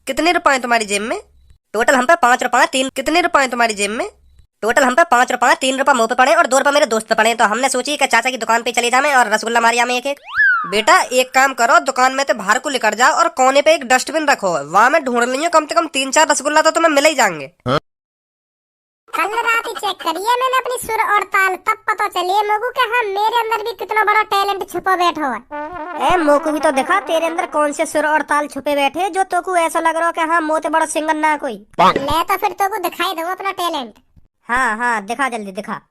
कितने रुपए तुम्हारी जेब में? टोटल हम पे 5 रुपए 3। कितने रुपए तुम्हारी जेब में? टोटल हम पे 5 रुपए 3 रुपए मुंह पे पड़े और 2 रुपए मेरे दोस्त पे पड़े, तो हमने सोची कि चाचा की दुकान पे चले जाए और रसगुल्ला मारी आमे एक एक। बेटा एक काम करो, दुकान में से बाहर को लेकर जाओ और कोने पे एक डस्टबिन रखो, वहाँ में ढूंढ ली कम से कम 3-4 रसगुल्ला तो तुम्हें मिल ही जाएंगे। कल रात ही चेक करिए मैंने अपनी सुर और ताल, तब पता चलिए मोगू के हाँ मेरे अंदर भी कितना बड़ा टैलेंट छुपा बैठा है। ए मोगू भी तो दिखा तेरे अंदर कौन से सुर और ताल छुपे बैठे जो तो को ऐसा लग रहा है कि हाँ मोते बड़ा सिंगर ना कोई। ले तो फिर तो को दिखाई दूंगा अपना टैलेंट। हाँ हाँ दिखा, जल्दी दिखा।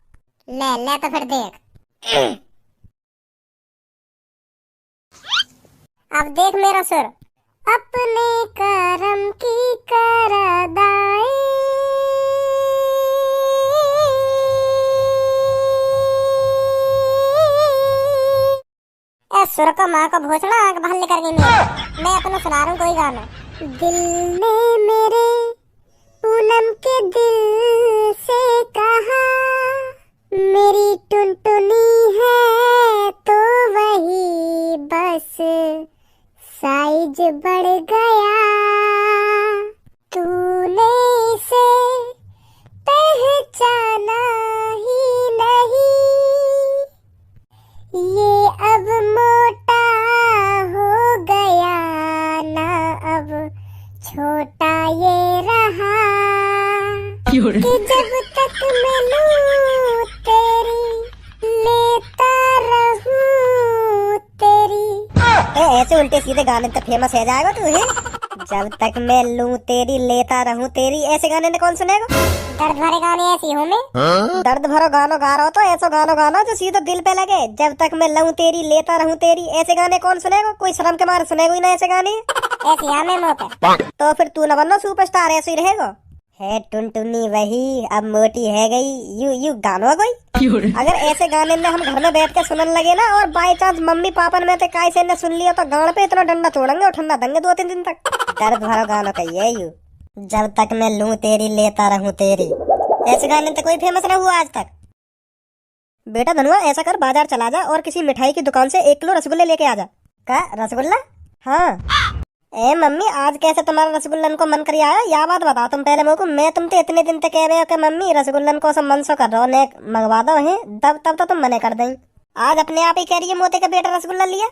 ले तो फिर देख। अब देख मेरा सुर। अपने करम की करदाई, सुर का माँ का भोसड़ा आग बाहर लेकर गई मेरे। मैं अपना सुना रहा हूँ कोई गाना। दिल ने मेरे पूनम के दिल से कहा, मेरी टुनटुनी है तो वही बस साइज बढ़ गया, तूने इसे पहचाना ही नहीं, ये अब मोटा हो गया ना अब छोटा ये रहा, कि जब तक मैं लूं तेरी लेता रहूं तेरी। ऐसे उल्टे सीधे गाने तो फेमस हो जाएगा तू है। जब तक मैं लूं तेरी लेता रहूं तेरी, ऐसे गाने ने कौन सुनेगा? दर्द भरे गाने ऐसी हूँ मैं। दर्द भरो गानो गा रहा हो तो ऐसा गानो गाना जो सीधा दिल पे लगे। जब तक मैं लूं तेरी लेता रहूं तेरी, ऐसे गाने कौन सुनेगा? कोई शर्म के मारे सुनेगा ही ना ऐसे गाने। ऐसे आने मोटे तो फिर तू न बनना सुपरस्टार, ऐसे ही रहेगा। है टुनटुनी वही अब मोटी है गई, यू गानो कोई। अगर ऐसे गाने में हम घर में बैठ के सुनने लगे ना और बाई चांस मम्मी पापा में तो कैसे ने सुन लिया तो गान पे इतना डंडा छोड़ेंगे और ठंडा देंगे 2-3 दिन तक। दर्द भरा गाना कहिए यू। जब तक मैं लूं तेरी लेता रहूं तेरी, ऐसे गाने तो कोई फेमस ना हुआ आज तक। बेटा धनुआ ऐसा कर, बाजार चला जा और किसी मिठाई की दुकान से 1 किलो रसगुल्ले लेके आ जा। क्या रसगुल्ला? हाँ। ए मम्मी आज कैसे तुम्हारा रसगुल्लन को मन कर आया, या बात बताओ तुम पहले मेरे को। मैं तुम तो इतने दिन तक कह रहे हो कि मम्मी रसगुल्लन को सब मन सो कर रहा ने मंगवा दो है, तब तो तुम मने कर दें। आज अपने आप ही कह रही है मोते का बेटा रसगुल्ला लिया।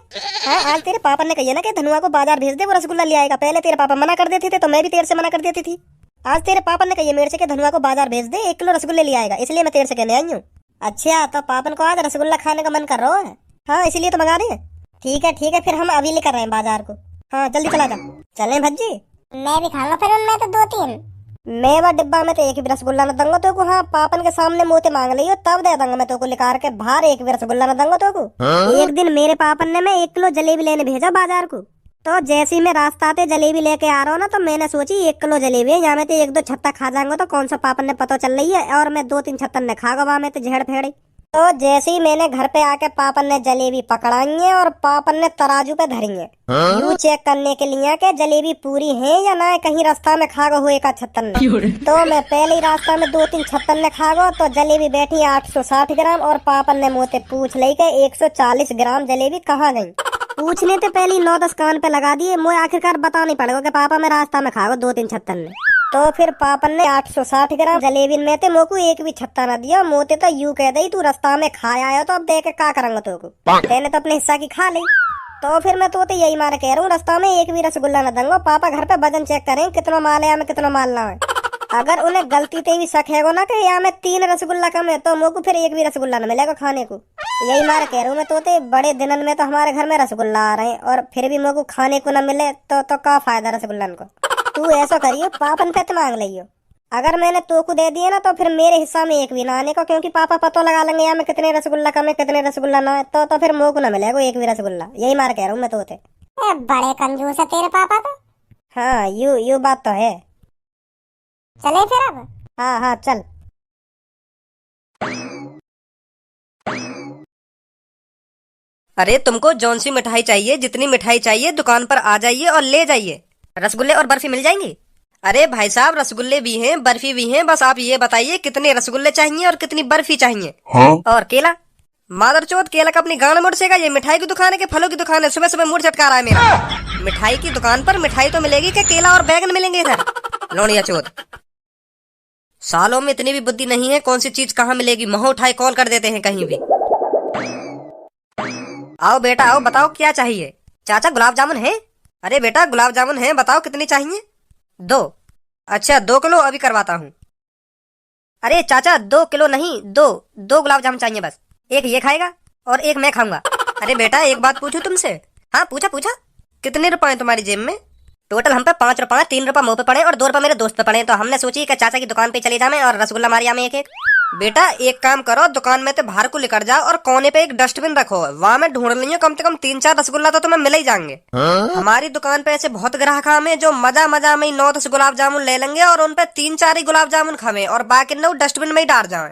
हाँ आज तेरे पापा ने कही ना कि धनुआ को बाजार भेज दे, वो रसगुल्ला ले आएगा। पहले तेरे पापा मना कर देते थे तो मैं भी तेरे से मना कर देती थी। आज तेरे पापा ने कही मेरे से कि धनुआ को बाजार भेज दे, 1 किलो रसगुल्ले ले आएगा, इसलिए मैं तेरे से कहने आई हूँ। अच्छा तो पापन को आज रसगुल्ला खाने का मन कर रहा है? हाँ इसीलिए तो मंगा रहे हैं। ठीक है फिर हम अभी लेकर रहे हैं बाजार को। हाँ जल्दी चला जा। चले भज्जी? मैं भी खाऊंगा फिर उनमें तो 2-3। मैं वो डिब्बा में तो एक भी रसगुल्ला न दूंगा तो को। हाँ पापन के सामने मोते मांग लियो तब दे दूंगा मैं तो को, लेकर के बाहर एक भी रसगुल्ला न दूंगा तो को। एक दिन मेरे पापन ने मैं 1 किलो जलेबी लेने भेजा बाजार को, तो जैसे ही मैं रास्ता आते जलेबी लेके आ रहा हूँ ना तो मैंने सोची 1 किलो जलेबी है, यहाँ में तो 1-2 छत्ता खा जाऊंगा तो कौन सा पापन ने पता चल रही है, और मैं 2-3 छत्तन ने खा गवा में तो झेड़ फेड़ी। तो जैसे ही मैंने घर पे आके पापन ने जलेबी पकड़ाई है और पापन ने तराजू पे धरी है यू चेक करने के लिए कि जलेबी पूरी है या ना, कहीं रास्ता में खा गो हुए का छत्तन ने। तो मैं पहले ही रास्ता में 2-3 छत्तन ने खा गो तो जलेबी बैठी 860 ग्राम और पापन ने मुझसे पूछ ली कि 140 ग्राम जलेबी कहाँ गई। पूछने से पहले 9-10 कान पे लगा दिए, मुझे आखिरकार बता नहीं पड़ेगा कि पापा मैं रास्ता में खा गो 2-3 छत्तन ने। तो फिर पापन ने 860 ग्राम जलेबी में ते मोको एक भी छत्ता न दिया। मोते तो यू कह दई तू रास्ता में खाया आया तो अब देख के क्या करेंगे तो को, तेने तो अपने हिस्सा की खा ली। तो फिर मैं तो यही मारे कह रहा हूँ रास्ता में एक भी रसगुल्ला न दूंगा। पापा घर पे वजन चेक करें कितना माल है कितना माल ना है। अगर उन्हें गलती से भी शक है ना कि यहाँ में 3 रसगुल्ला कम है तो मोको फिर एक भी रसगुल्ला न मिलेगा खाने को। यही मारे कह रहा हूँ मैं तो बड़े दिनन में तो हमारे घर में रसगुल्ला आ रहे हैं और फिर भी मोको खाने को न मिले तो क्या फायदा रसगुल्लन को। तू ऐसा करियो पापन पे मांग लियो, अगर मैंने तो को दे दिए ना तो फिर मेरे हिस्सा में एक भी ना आने को, क्योंकि पापा पतो लगा लेंगे यहाँ में कितने रसगुल्ला कम है कितने रसगुल्ला ना है, तो फिर मोह को ना मिलेगा एक भी रसगुल्ला। यही मार कह रहा हूँ मैं तो। बड़े कंजूस है तेरे पापा तो। हाँ यू बात तो है। चले फिर अब? हाँ चल। अरे तुमको जौन सी मिठाई चाहिए, जितनी मिठाई चाहिए दुकान पर आ जाइए और ले जाइए। रसगुल्ले और बर्फी मिल जाएंगी। अरे भाई साहब रसगुल्ले भी हैं बर्फी भी हैं, बस आप ये बताइए कितने रसगुल्ले चाहिए और कितनी बर्फी चाहिए। हाँ? और केला? मादरचोद केला का अपनी गांड मुड़ सेगा। ये मिठाई की दुकान है कि फलों की दुकान है? सुबह सुबह मूड चटका रहा है मेरा। मिठाई की दुकान पर मिठाई तो मिलेगी कि केला और बैगन मिलेंगे इधर? लोनिया चोद, सालों में इतनी भी बुद्धि नहीं है, कौन सी चीज कहाँ मिलेगी मुंह उठाए कॉल कर देते हैं कहीं भी। आओ बेटा आओ, बताओ क्या चाहिए? चाचा गुलाब जामुन है? अरे बेटा गुलाब जामुन है, बताओ कितनी चाहिए? 2। अच्छा 2 किलो अभी करवाता हूँ। अरे चाचा 2 किलो नहीं, 2 गुलाब जामुन चाहिए बस। एक ये खाएगा और एक मैं खाऊंगा। अरे बेटा एक बात पूछूं तुमसे? हाँ पूछा पूछा। कितने रुपए तुम्हारी जेब में? टोटल हम पे 5 रुपए, 3 रुपए मुंह पे पड़े और 2 रुपए मेरे दोस्त पे पड़े, तो हमने सोची कि चाचा की दुकान पे चले जाए और रसगुल्ला मारिया में एक। बेटा एक काम करो, दुकान में से बाहर को लेकर जाओ और कोने पे एक डस्टबिन रखो, वहाँ में ढूंढ लियो कम से कम 3-4 रसगुल्ला तो तुम्हें मिल ही जाएंगे। हमारी दुकान पे ऐसे बहुत ग्राहक हमें जो मजा मजा में 9-10 गुलाब जामुन ले लेंगे और उन पे 3-4 ही गुलाब जामुन खावे और बाकी 9 डस्टबिन में ही डाल जाए।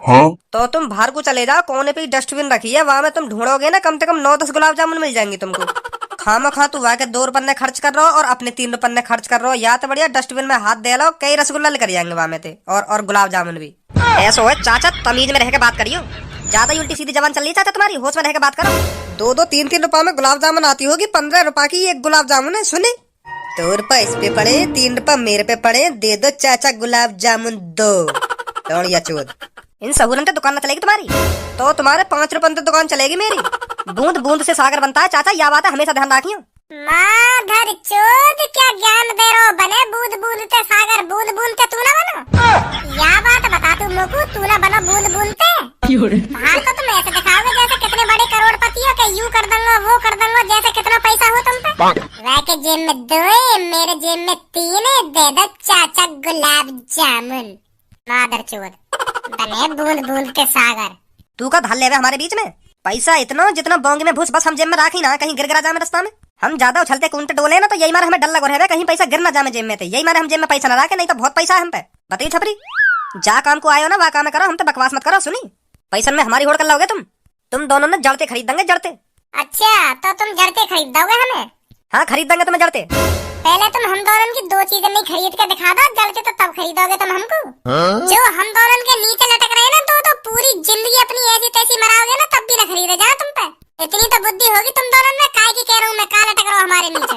तो तुम बाहर को चले जाओ, कोने पे डस्टबिन रखी है, वहाँ में तुम ढूंढोगे ना कम से कम 9-10 गुलाब जामुन मिल जाएंगे तुमको। खामा खा तू वहाँ के 2 रुपये खर्च कर रहे हो और अपने 3 रुपये खर्च कर रहे हो, या तो बढ़िया डस्टबिन में हाथ दे लो, कई रसगुल्ला लेकर जाएंगे वहाँ में थे और गुलाब जामुन भी। ऐसा है चाचा, तमीज में रह के बात करियो, ज्यादा उल्टी सीधी जबान चल रही है चाचा तुम्हारी, होश में रह के बात करो। 2-2, 3-3 रुपए में गुलाब जामुन आती होगी, 15 रुपए की एक गुलाब जामुन है। सुने 2 रुपए इस पे पड़े, 3 रुपए मेरे पे पड़े, दे दो चाचा गुलाब जामुन 2। या चोद, इन सहूरन से दुकान न चलेगी तुम्हारी तो तुम्हारे 5 रुपए तो दुकान चलेगी मेरी। बूंद बूंद से सागर बनता है चाचा, यह बात है हमेशा ध्यान रखियो। माधर चोद क्या ज्ञान दे रो, बने बूंद बूंद ते सागर, बूंद बूंद ते तू ना बनो। या बात बता तू मोकू, तू ना बनो बूंद बूंद ते। बाहर तो तुम ऐसे दिखाओगे जैसे कितने बड़े करोड़पति हो, कि यूं कर दूंगा वो कर दूंगा, जैसे कितना पैसा हो तुम पे। वह के जेब में 2 है, मेरे जेब में 3 है, दे दो चाचा गुलाब जामुन। माधर चोद बने बूंद बूंद के सागर। तू का धल ले हमारे बीच में? पैसा इतना जितना बोंग में भूस बस हम जेब में राखी ना, कहीं गिर गिरा जाए रास्ता में। हम ज्यादा उछलते कूदते डोले ना तो यही मारे हमें डर लगा रहे, कहीं पैसा गिर ना जाए जेब में, यही मारे हम जेब में पैसा ना रखे, नहीं तो बहुत पैसा है हम पे। बताइए छपरी, जा काम को आयो ना वह काम करो, हम तो बकवास मत करो। सुनी पैसा में हमारी होड़ कर लोगे तुम दोनों ने जड़ते खरीद देंगे, जड़ते। अच्छा तो तुम जड़ते खरीद दोगे हमें? हाँ खरीद देंगे तुम्हें जड़ते। पहले तुम हम दोनों की 2 चीजें नहीं खरीद के दिखा दो, जड़ते तो तब खरीदोगे तुम हमको। जो हम दोनों के नीचे लटक रहे ना तो पूरी जिंदगी अपनी ऐसी तैसी मराओगे ना तब भी न खरीदे जा तुम पे। इतनी तो बुद्धि होगी तुम दोनों में, काय की कह रहा हूँ मैं, का लटक रहा हूँ हमारे नीचे।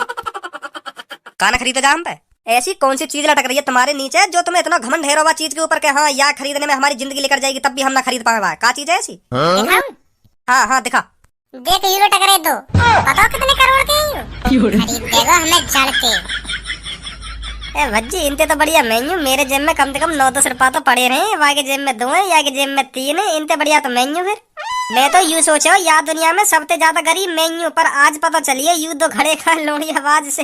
का न खरीदे जा हम पे? ऐसी कौन सी चीज लटक रही है तुम्हारे नीचे जो तुम्हें इतना घमंड है रोवा चीज के ऊपर के? हाँ या खरीदने में हमारी जिंदगी लेकर जाएगी तब भी हम ना खरीद पाए, का चीज है ऐसी? दिखाऊं? हाँ दिखा। देख यूरो टकरे 2, बताओ कितने करोड़ के हैं यूरो? खरीद देगा हमें जड़ते। भज्जी इनते तो बढ़िया मेन्यू, मेरे जेब में कम से कम 9-10 रुपया तो पड़े रहे, वहाँ के जेब में 2 है, या के जेब में 3 है, इनते बढ़िया तो मेन्यू। फिर मैं तो यूँ सोचा या दुनिया में सबसे ज्यादा गरीब मेन्यू, पर आज पता चलिए यू 2 खड़े खा लोड़ी आवाज से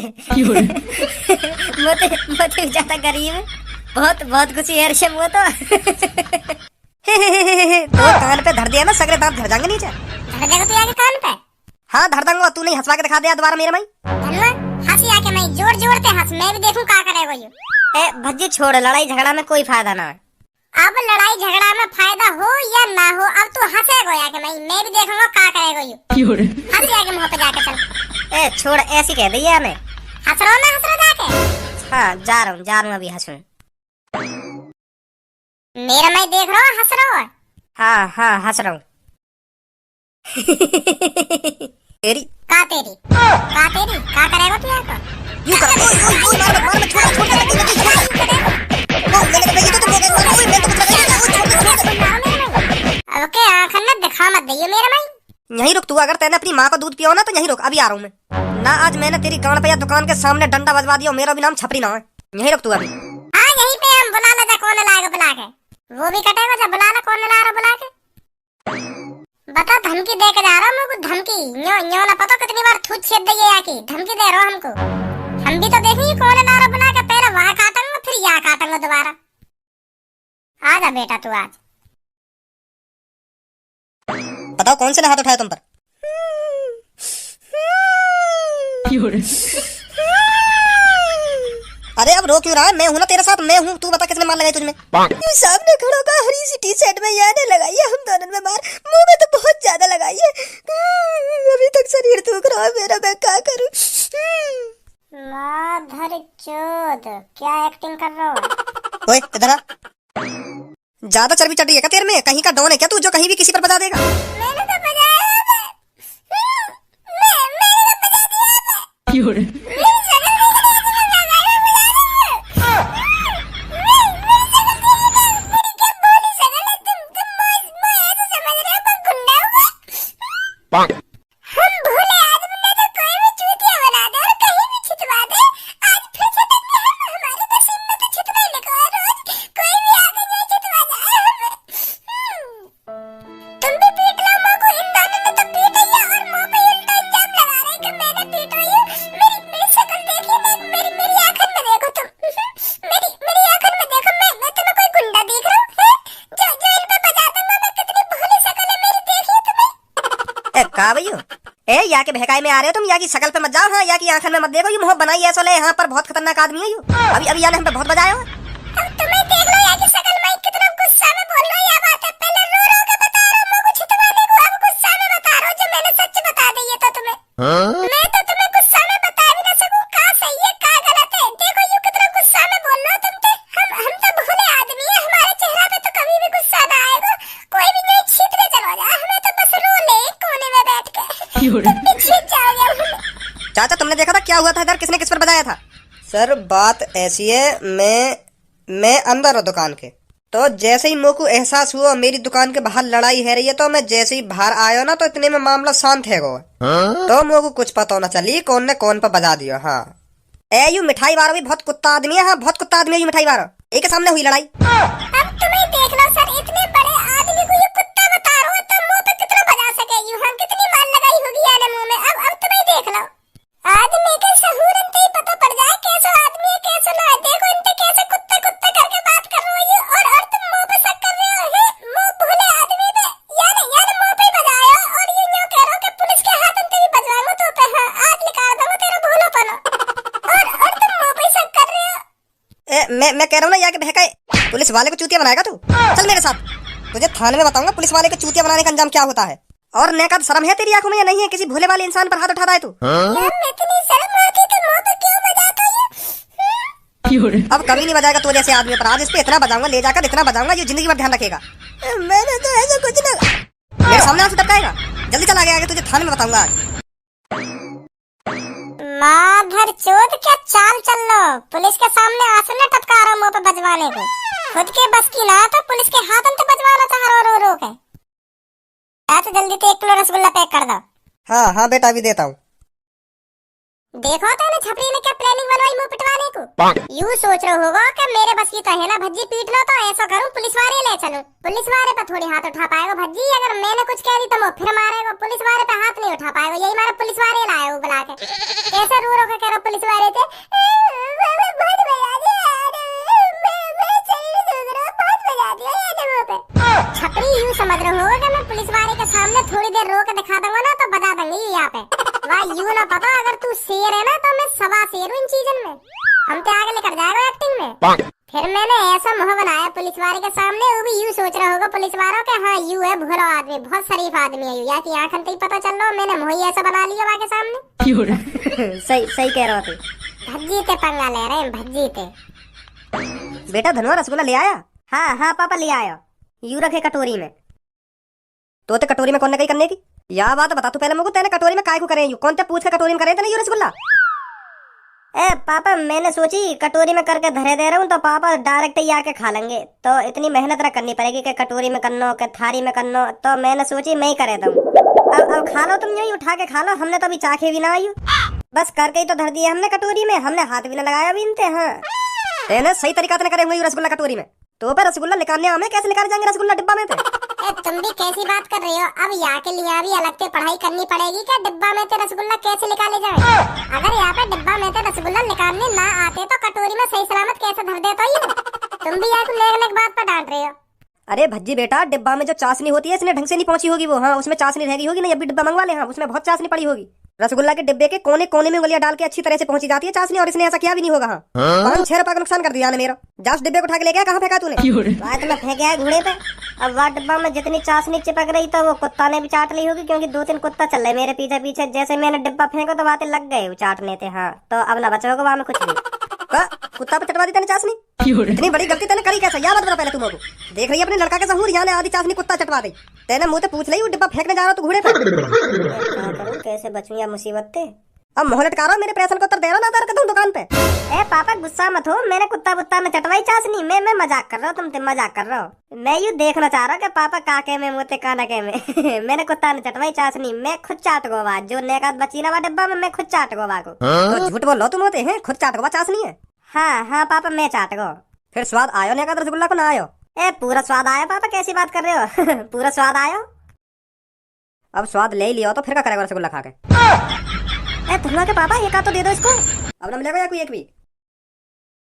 मोते ज्यादा गरीब है, बहुत खुशी है ऋषभ वो तो। तो कान पे धर दिया ना, सगरे दांत धर जाएंगे नीचे। धर देगा तू आगे कान पे? हाँ धर दूंगा, तू नहीं हंसवा के दिखा दिया दोबारा मेरे माई। हंसी आके मैं जोर जोर से हंस, मैं भी देखूं का करेगा यू। ए भज्जी छोड़, लड़ाई झगड़ा में कोई फायदा ना है। अब लड़ाई झगड़ा में फायदा हो या ना हो, अब तू हंसेगा या कि मैं भी देखूंगा का करेगा यू। हंसी आके मुंह पे जाके चल। ए छोड़, ऐसी कह दी है हमें। हंस रहा ना, हंस रहा जाके। हाँ जा रहा हूँ अभी हंसूं। मेरा मैं देख रहा हूँ, हंस रहा हूँ। हाँ हंस रहा हूँ। तेरी का करेगा तू यहाँ? यू कर ओके आँखन में दिखा मत दइयो मेरे भाई। यहीं रुक तू, अगर तैने अपनी माँ को दूध पिया हो ना तो यहीं रुक, अभी आ रहा हूँ मैं ना। आज मैंने तेरी गांड पे या दुकान के सामने डंडा बजवा दिया, मेरा भी नाम छपरी ना है। यहीं रुक तू अभी। हाँ यहीं पे हम बुला ला, कौन लाएगा बुला के, वो भी कटेगा जब बुला ला, कौन ला रहा बुला के। बता धमकी दे के जा रहा हूँ मुझको, धमकी न्यो ना पता कितनी बार थूत छेद दे या की धमकी दे रहा हमको। हम भी तो देखेंगे कौन ला रहा बुला के, पहले वहाँ काटूंगा फिर यहाँ काटूंगा दोबारा। आजा बेटा तू आज। बताओ कौन से ने हाथ उठाया तुम पर? अरे अब रो क्यों रहा है? मैं हूं ना तेरे साथ, मैं हूं, तू बता किसने मार लगाई तुझमें? सामने खड़ो का हरी सी टी शर्ट में याने लगाई है हम दोनों में मार, मुंह में तो बहुत ज्यादा लगाई है। अभी तक शरीर दुख रहा है मेरा, मैं क्या करूं? माधर चोद क्या एक्टिंग कर रहा हो? ओए इधर आ, ज्यादा चर्बी चढ़ रही है क्या तेरे में? कहीं का डॉन है क्या तू जो कहीं भी किसी पर बजा देगा? मैंने तो बजाया का भैया ए या के बहकाए में आ रहे हो तुम, या की शकल पे मत जाओ, हाँ या की आंखन में मत देखो, ये मुंह बनाई ऐसा ले, यहाँ पर बहुत खतरनाक आदमी है यू। अभी अभी यार हम पे बहुत बजाए हो। अब तुम्हें देख लो या की शकल में कितना गुस्सा में बोल रहा या बात है, पहले रो रो के बता रहा हूं मुझे छिटवाने को, अब गुस्सा में बता रहा हूं जो मैंने सच बता दी है तो तुम्हें। मैं तो तुम्हें गुस्सा में बता भी ना सकूं का सही है का गलत है। देखो यू कितना गुस्सा में बोल रहे हो तुम तो, हम तो भोले आदमी है, हमारे चेहरा पे तो कभी भी गुस्सा ना आएगा, कोई भी नहीं छिपने चलो जा, हमें तो बस रो ले कोने में बैठ के। चाचा तुमने देखा था क्या हुआ था इधर, किसने किस पर बजाया था? सर बात ऐसी है, मैं अंदर हूँ दुकान के, तो जैसे ही मुझ को एहसास हुआ मेरी दुकान के बाहर लड़ाई है रही है, तो मैं जैसे ही बाहर आया ना तो इतने में मामला शांत है गो, तो मुझ को कुछ पता ना चली कौन ने कौन पर बजा दिया। हाँ ए यू मिठाई वाला भी बहुत कुत्ता आदमी है, हाँ बहुत कुत्ता आदमी है यू मिठाई वाला, एक के सामने हुई लड़ाई। अब तुम्हें देख लो सर, इतने बड़े आदमी को ये कुत्ता बता रहा हो तो मुंह पे कितना बजा सके यू, हम कितनी मार लगाई होगी यार मुंह में। अब तुम्हें देख लो आदमी के सहूर इनते ही पता पड़ जाए कैसा आदमी है कैसा ना है। देखो इनते कैसे कुत्ता कुत्ता करके बात कर रहे हो और तुम मुंह पे शक कर रहे हो, है मुंह भोले आदमी पे यार मुंह पे बजाया और ये यूं कह रहे हो कि पुलिस के हाथ इनते भी बजवाऊंगा तो पे, हाँ आज निकाल दूंगा तेरा भोलापन, और तुम मुंह पे शक कर रहे हो। मैं कह रहा हूँ ना या के बहकाए पुलिस वाले को चूतिया बनाएगा तू, चल मेरे साथ, तुझे थाने में बताऊंगा पुलिस वाले को चूतिया बनाने का अंजाम क्या होता है। और नेकाद शर्म है तेरी आंखों में या नहीं है, किसी भोले वाले इंसान पर हाथ उठा रहा है तू। यार मैं इतनी शर्म आती तो मुंह पे क्यों बजाता है? अब कभी नहीं बजाएगा तू जैसे आदमी पर, आज इस पे इतना बजाऊंगा ले जाकर, इतना बजाऊंगा ये जिंदगी भर ध्यान रखेगा। मैंने तो ऐसा कुछ ना, मेरे सामने आंसू टपकाएगा, जल्दी चला गया तुझे थाने में बताऊंगा आज। माधर चोद क्या चाल चल लो, पुलिस के सामने आंसू न टपका रहा मुंह पे बजवाने को, खुद के बस की ना तो पुलिस के हाथ अंत बजवाना चाह रो रो रो के। तो जल्दी तो 1 किलो रसगुल्ला पैक कर दो। हाँ बेटा अभी देता हूँ। देखो तेने छपरी ने क्या प्लानिंग बनवाई मुंह पिटवाने को। यूं सोच रहे होगा कि मेरे बस की तो है ना भज्जी पीट लो, तो ऐसा करूं पुलिस वाले ले चलो, पुलिस वाले पे थोड़ी हाथ उठा पाएगा भज्जी, अगर मैंने कुछ कह दी तो वो फिर मारेगा, पुलिस वाले पे हाथ नहीं उठा पाएगा, यही मारा पुलिस वाले लाए वो बुला के, कैसे रो रो के कह रहा पुलिस वाले थे छपरी यूं समझ रहे होगा कि मैं पुलिस वाले के सामने थोड़ी देर रो के दिखा दूंगा ना तो बता देंगे यहाँ पे, वाह यूं ना पता अगर तू शेर है ना तो मैं सवा शेर हूँ इन चीजन में, हम तो आगे लेकर जाएगा एक्टिंग में। फिर मैंने ऐसा मुंह बनाया पुलिस वाले के सामने, वो भी यूं सोच रहा होगा पुलिस वालों के हाँ यू है भोला आदमी, बहुत शरीफ आदमी है यू, या की आंखन तो ही पता चल रहा मैंने मुंह ही ऐसा बना लिया वहाँ के सामने। सही कह रहा तू, भज्जी ते पंगा ले रहे हैं भज्जी ते। बेटा धनुआ रसगुल्ला ले आया? हाँ पापा ले आया, यू रखे कटोरी में। तो कटोरी में कौन ने कही करने की या बात बता तू पहले मुझको, तेने कटोरी में काय को करे यू, कौन ते पूछ के कटोरी में करे थे यू रसगुल्ला? ए पापा मैंने सोची कटोरी में करके धरे दे रहा हूँ तो पापा डायरेक्ट ही आके खा लेंगे, तो इतनी मेहनत ना करनी पड़ेगी कि कटोरी में करनो के थारी में करनो, तो मैंने सोची मैं ही करे दूँ। अब खा लो तुम, यूं उठा के खा लो, हमने तो अभी चाखे भी ना आई, बस करके ही तो धर दिया हमने कटोरी में, हमने हाथ भी ना लगाया अभी इनते। हाँ तेने सही तरीका से करे हुए रसगुल्ला कटोरी में, तो पर रसगुल्ला निकालने हमें कैसे निकाल जाएंगे रसगुल्ला डिब्बा में थे। तुम भी कैसी बात कर रही हो, अब यहाँ के लिए भी अलग से पढ़ाई करनी पड़ेगी क्या, डिब्बा में से रसगुल्ला कैसे निकाले जाए? अगर यहाँ पे डिब्बा में से रसगुल्ला निकालने ना आते तो कटोरी में सही सलामत कैसे धर देता ये? तुम भी यहाँ नेक बात पर डांट रहे हो। अरे भज्जी बेटा डिब्बा में जो चाशनी होती है इसने ढंग से नहीं पहुंची होगी वो, हाँ उसमें चाशनी रह गई होगी, नहीं अभी डिब्बा मंगवा ले, हाँ उसमें बहुत चाशनी पड़ी होगी, रसगुल्ला के डिब्बे के कोने कोने में उंगलियां डाल के अच्छी तरह से पहुंची जाती है चाशनी, और इसने ऐसा किया भी नहीं होगा। हाँ 5-6 रुपए का नुकसान कर दिया ने मेरा, जास डिब्बे को उठा के ले गया, कहाँ फेंका तूने? बात में फेंका है घोड़े पे। अब वह डिब्बा में जितनी चाशनी चिपक रही तो वो कुत्ता ने भी चाट ली होगी, क्योंकि 2-3 कुत्ता चल रहे मेरे पीछे पीछे, जैसे मैंने डिब्बा फेंको तो बातें लग गए चाटने थे। हाँ तो अब ना बचा होगा वहाँ में कुछ भी। कुत्ता पे चटवा दी तेने चाशनी, इतनी बड़ी गलती तेने करी कैसा, याद बता पहले तुम लोग। देख रही है अपने लड़का के सहूर, यहाँ आधी चाशनी कुत्ता चटवा दे, तेने मुँह से पूछ ली डिब्बा फेंकने जा रहा तू घोड़े पे। कैसे बचूं या मुसीबत थे। अब मोह लटका रहा, मेरे प्रश्न को उत्तर दे रहा ना, कर तुम दुकान पे। ए पापा गुस्सा मत हो, मैंने कुत्ता बुत्ता में चटवाई चाशनी। मैं मजाक कर रहा हूँ, तुम मजाक कर रहे हो। मैं यूँ देखना चाह रहा हूँ कि पापा काके में मुँहते कानके में मैंने कुत्ता ने चटवाई चाशनी, मैं खुद चाट गोवा। जो नेकात बची ना डिब्बा में, मैं खुद चाट गोवा को। तो झूठ बोल लो तुम होते हैं, खुद चाट गोवा चाशनी है। हाँ पापा मैं चाट गो। फिर स्वाद आयो नेकात रसगुल्ला को ना आयो? ए पूरा स्वाद आया पापा, कैसी बात कर रहे हो पूरा स्वाद आयो। अब स्वाद ले लियो तो फिर क्या करेगा रसगुल्ला खा के? ए धुआ के पापा एक तो दे दो इसको। अब ना मिलेगा या कोई एक भी?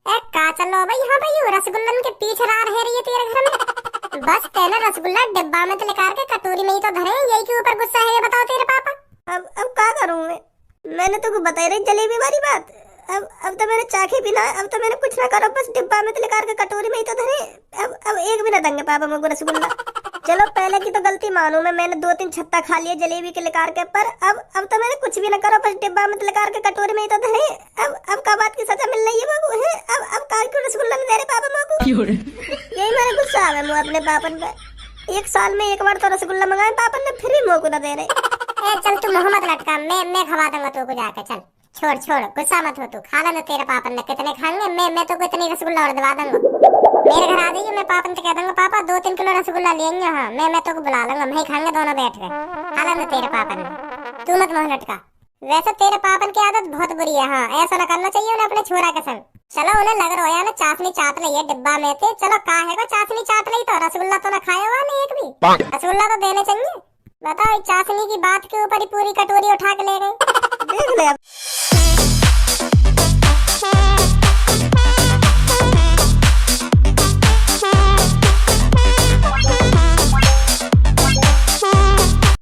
ए का चलो भाई, हाँ भाई रसगुल्लन के पीछे रह रही है तेरे घर में। बस तेने रसगुल्ला डिब्बा में तो लेकर के कटोरी में ही तो धरे, यही के ऊपर गुस्सा है, ये बताओ तेरे पापा। अब क्या करूं मैंने तो बताई रही जलेबी वाली बात। अब तो मैंने चाखी भी ना, अब तो मैंने कुछ ना करो, बस डिब्बा में तो लेकर के कटोरी में ही तो धरे। अब एक भी ना देंगे पापा मुझको रसगुल्ला। चलो पहले की तो गलती मानू मैंने 2-3 छत्ता खा लिया जलेबी के लेकर के, पर अब तो मैंने कुछ भी ना करो, बस डिब्बा में तो लेकर के कटोरी में ही तो धरे। अब का बात की सजा मिल रही है बाबू है। अब काहे क्यों रसगुल्ला नहीं दे रहे पापा मुझको? यही मेरे गुस्सा आ गया अपने पापन पे। 1 साल में 1 बार तो रसगुल्ला मंगाए पापन ने, फिर भी मुझको ना दे रहे। चल तू मोहम्मद लटका, मैं खवा दूंगा तू को जाकर। चल छोड़ गुस्सा मत हो, तू खा लेना, तेरे पापन ने कितने खाएंगे, मैं तो इतनी रसगुल्ला और दबा दूंगा। मेरे घर आ जाइए, मैं पापन से कह दूंगा पापा 2-3 किलो रसगुल्ला लेंगे। हाँ मैं तो बुला लूंगा, वही खाएंगे दोनों बैठ के। खा लेना तेरे पापन ने, तू मत मोह लटका। वैसे तेरे पापन की आदत बहुत बुरी है। हाँ ऐसा ना करना चाहिए उन्हें अपने छोरा के संग। चलो उन्हें लग रहा है ना चाशनी चाट रही है डिब्बा में थे, चलो काहे को चाशनी चाट रही, तो रसगुल्ला तो ना खाया हुआ नहीं एक भी। रसगुल्ला तो देने चाहिए। बताओ चाशनी की बात के ऊपर ही पूरी कटोरी उठा के ले गई। देख ले।